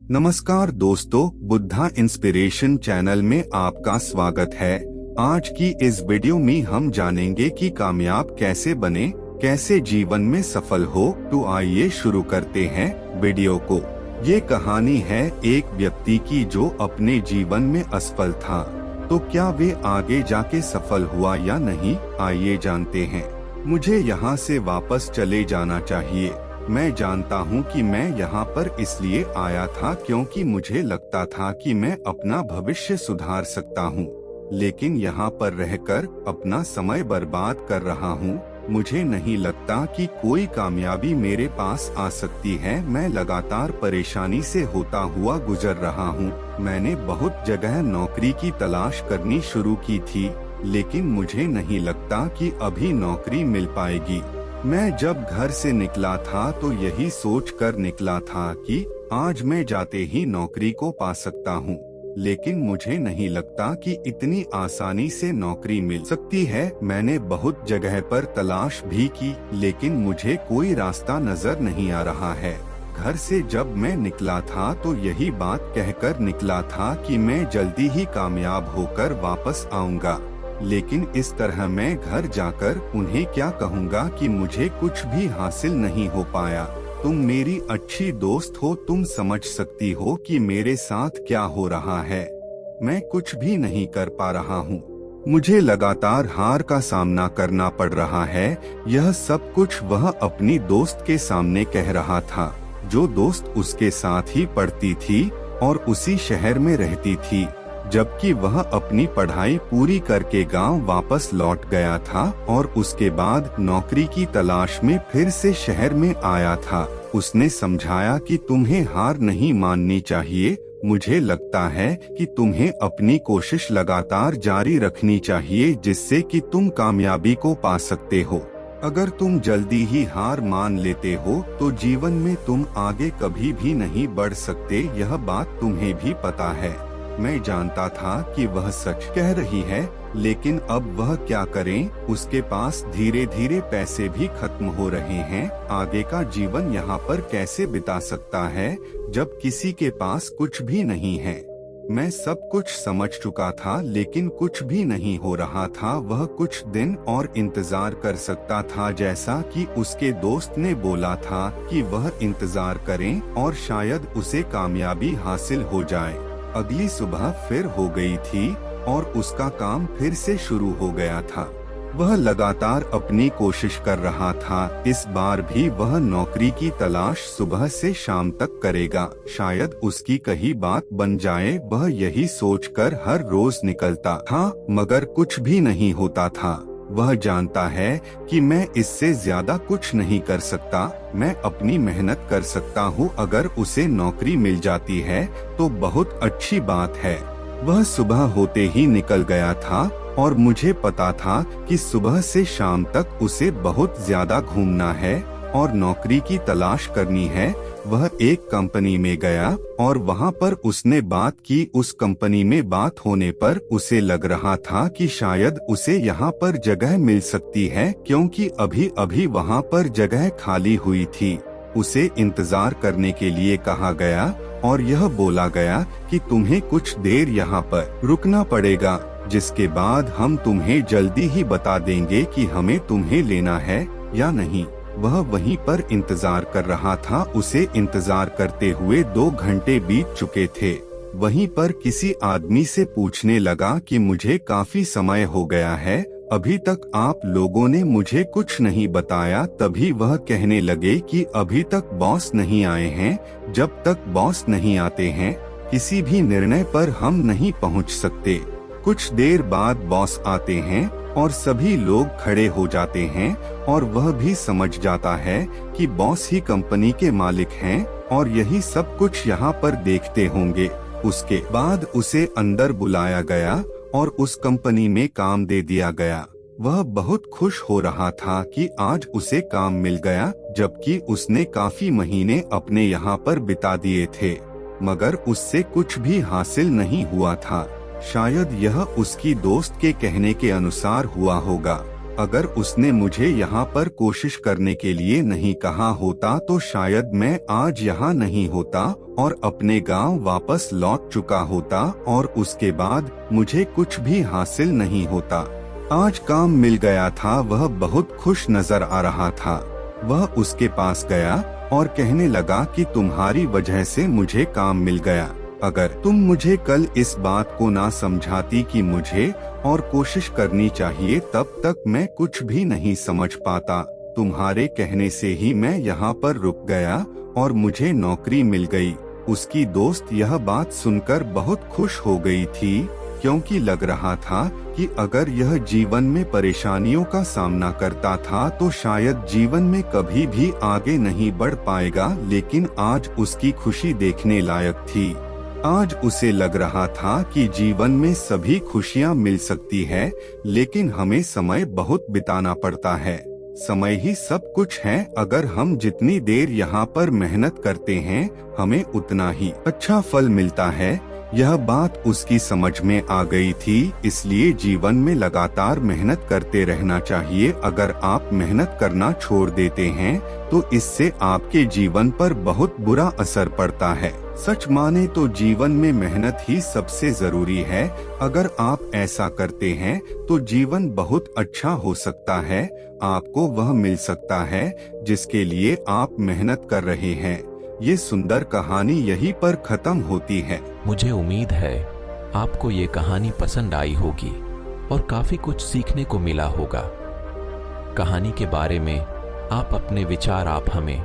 नमस्कार दोस्तों, Buddha inspiration channel में आपका स्वागत है। आज की इस वीडियो में हम जानेंगे कि कामयाब कैसे बने, कैसे जीवन में सफल हो। तो आइए शुरू करते हैं वीडियो को। ये कहानी है एक व्यक्ति की जो अपने जीवन में असफल था। तो क्या वे आगे जाके सफल हुआ या नहीं, आइए जानते हैं। मुझे यहाँ से वापस चले जाना चाहिए। मैं जानता हूँ कि मैं यहाँ पर इसलिए आया था क्योंकि मुझे लगता था कि मैं अपना भविष्य सुधार सकता हूँ, लेकिन यहाँ पर रहकर अपना समय बर्बाद कर रहा हूँ। मुझे नहीं लगता कि कोई कामयाबी मेरे पास आ सकती है। मैं लगातार परेशानी से होता हुआ गुजर रहा हूँ। मैंने बहुत जगह नौकरी की तलाश करनी शुरू की थी, लेकिन मुझे नहीं लगता कि अभी नौकरी मिल पाएगी। मैं जब घर से निकला था तो यही सोच कर निकला था कि आज मैं जाते ही नौकरी को पा सकता हूँ, लेकिन मुझे नहीं लगता कि इतनी आसानी से नौकरी मिल सकती है। मैंने बहुत जगह पर तलाश भी की, लेकिन मुझे कोई रास्ता नजर नहीं आ रहा है। घर से जब मैं निकला था तो यही बात कहकर निकला था कि मैं जल्दी ही कामयाब होकर वापस आऊंगा, लेकिन इस तरह मैं घर जाकर उन्हें क्या कहूँगा कि मुझे कुछ भी हासिल नहीं हो पाया। तुम मेरी अच्छी दोस्त हो, तुम समझ सकती हो कि मेरे साथ क्या हो रहा है। मैं कुछ भी नहीं कर पा रहा हूँ। मुझे लगातार हार का सामना करना पड़ रहा है। यह सब कुछ वह अपनी दोस्त के सामने कह रहा था, जो दोस्त उसके साथ ही पढ़ती थी और उसी शहर में रहती थी, जबकि वह अपनी पढ़ाई पूरी करके गांव वापस लौट गया था और उसके बाद नौकरी की तलाश में फिर से शहर में आया था। उसने समझाया कि तुम्हें हार नहीं माननी चाहिए। मुझे लगता है कि तुम्हें अपनी कोशिश लगातार जारी रखनी चाहिए, जिससे कि तुम कामयाबी को पा सकते हो। अगर तुम जल्दी ही हार मान लेते हो तो जीवन में तुम आगे कभी भी नहीं बढ़ सकते। यह बात तुम्हें भी पता है। मैं जानता था कि वह सच कह रही है, लेकिन अब वह क्या करें। उसके पास धीरे धीरे पैसे भी खत्म हो रहे हैं। आगे का जीवन यहाँ पर कैसे बिता सकता है जब किसी के पास कुछ भी नहीं है। मैं सब कुछ समझ चुका था, लेकिन कुछ भी नहीं हो रहा था। वह कुछ दिन और इंतजार कर सकता था, जैसा कि उसके दोस्त ने बोला था कि वह इंतजार करें और शायद उसे कामयाबी हासिल हो जाए। अगली सुबह फिर हो गई थी और उसका काम फिर से शुरू हो गया था। वह लगातार अपनी कोशिश कर रहा था। इस बार भी वह नौकरी की तलाश सुबह से शाम तक करेगा। शायद उसकी कही बात बन जाए। वह यही सोचकर हर रोज निकलता था, मगर कुछ भी नहीं होता था। वह जानता है कि मैं इससे ज्यादा कुछ नहीं कर सकता। मैं अपनी मेहनत कर सकता हूँ। अगर उसे नौकरी मिल जाती है तो बहुत अच्छी बात है। वह सुबह होते ही निकल गया था और मुझे पता था कि सुबह से शाम तक उसे बहुत ज्यादा घूमना है और नौकरी की तलाश करनी है। वह एक कंपनी में गया और वहां पर उसने बात की। उस कंपनी में बात होने पर उसे लग रहा था कि शायद उसे यहाँ पर जगह मिल सकती है, क्योंकि अभी अभी वहां पर जगह खाली हुई थी। उसे इंतजार करने के लिए कहा गया और यह बोला गया कि तुम्हें कुछ देर यहाँ पर रुकना पड़ेगा, जिसके बाद हम तुम्हें जल्दी ही बता देंगे कि हमें तुम्हें लेना है या नहीं। वह वहीं पर इंतजार कर रहा था। उसे इंतजार करते हुए 2 घंटे बीत चुके थे। वहीं पर किसी आदमी से पूछने लगा कि मुझे काफी समय हो गया है, अभी तक आप लोगों ने मुझे कुछ नहीं बताया। तभी वह कहने लगे कि अभी तक बॉस नहीं आए हैं। जब तक बॉस नहीं आते हैं, किसी भी निर्णय पर हम नहीं पहुंच सकते। कुछ देर बाद बॉस आते हैं और सभी लोग खड़े हो जाते हैं और वह भी समझ जाता है कि बॉस ही कंपनी के मालिक हैं और यही सब कुछ यहाँ पर देखते होंगे। उसके बाद उसे अंदर बुलाया गया और उस कंपनी में काम दे दिया गया। वह बहुत खुश हो रहा था कि आज उसे काम मिल गया, जबकि उसने काफी महीने अपने यहाँ पर बिता दिए थे, मगर उससे कुछ भी हासिल नहीं हुआ था। शायद यह उसकी दोस्त के कहने के अनुसार हुआ होगा। अगर उसने मुझे यहाँ पर कोशिश करने के लिए नहीं कहा होता तो शायद मैं आज यहाँ नहीं होता और अपने गांव वापस लौट चुका होता और उसके बाद मुझे कुछ भी हासिल नहीं होता। आज काम मिल गया था, वह बहुत खुश नजर आ रहा था। वह उसके पास गया और कहने लगा कि तुम्हारी वजह से मुझे काम मिल गया। अगर तुम मुझे कल इस बात को ना समझाती कि मुझे और कोशिश करनी चाहिए, तब तक मैं कुछ भी नहीं समझ पाता। तुम्हारे कहने से ही मैं यहाँ पर रुक गया और मुझे नौकरी मिल गई। उसकी दोस्त यह बात सुनकर बहुत खुश हो गई थी, क्योंकि लग रहा था कि अगर यह जीवन में परेशानियों का सामना करता था तो शायद जीवन में कभी भी आगे नहीं बढ़ पाएगा। लेकिन आज उसकी खुशी देखने लायक थी। आज उसे लग रहा था कि जीवन में सभी खुशियां मिल सकती है, लेकिन हमें समय बहुत बिताना पड़ता है। समय ही सब कुछ है। अगर हम जितनी देर यहाँ पर मेहनत करते हैं, हमें उतना ही अच्छा फल मिलता है। यह बात उसकी समझ में आ गई थी, इसलिए जीवन में लगातार मेहनत करते रहना चाहिए। अगर आप मेहनत करना छोड़ देते हैं तो इससे आपके जीवन पर बहुत बुरा असर पड़ता है। सच माने तो जीवन में मेहनत ही सबसे जरूरी है। अगर आप ऐसा करते हैं तो जीवन बहुत अच्छा हो सकता है। आपको वह मिल सकता है जिसके लिए आप मेहनत कर रहे हैं। ये सुंदर कहानी यहीं पर खत्म होती है। मुझे उम्मीद है आपको ये कहानी पसंद आई होगी और काफी कुछ सीखने को मिला होगा। कहानी के बारे में आप अपने विचार आप हमें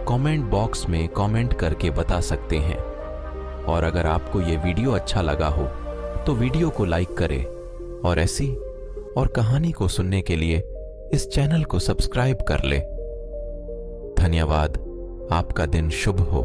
कमेंट बॉक्स में कमेंट करके बता सकते हैं। और अगर आपको ये वीडियो अच्छा लगा हो तो वीडियो को लाइक करें और ऐसी और कहानी को सुनने के लिए इस चैनल को सब्सक्राइब कर ले। धन्यवाद। आपका दिन शुभ हो।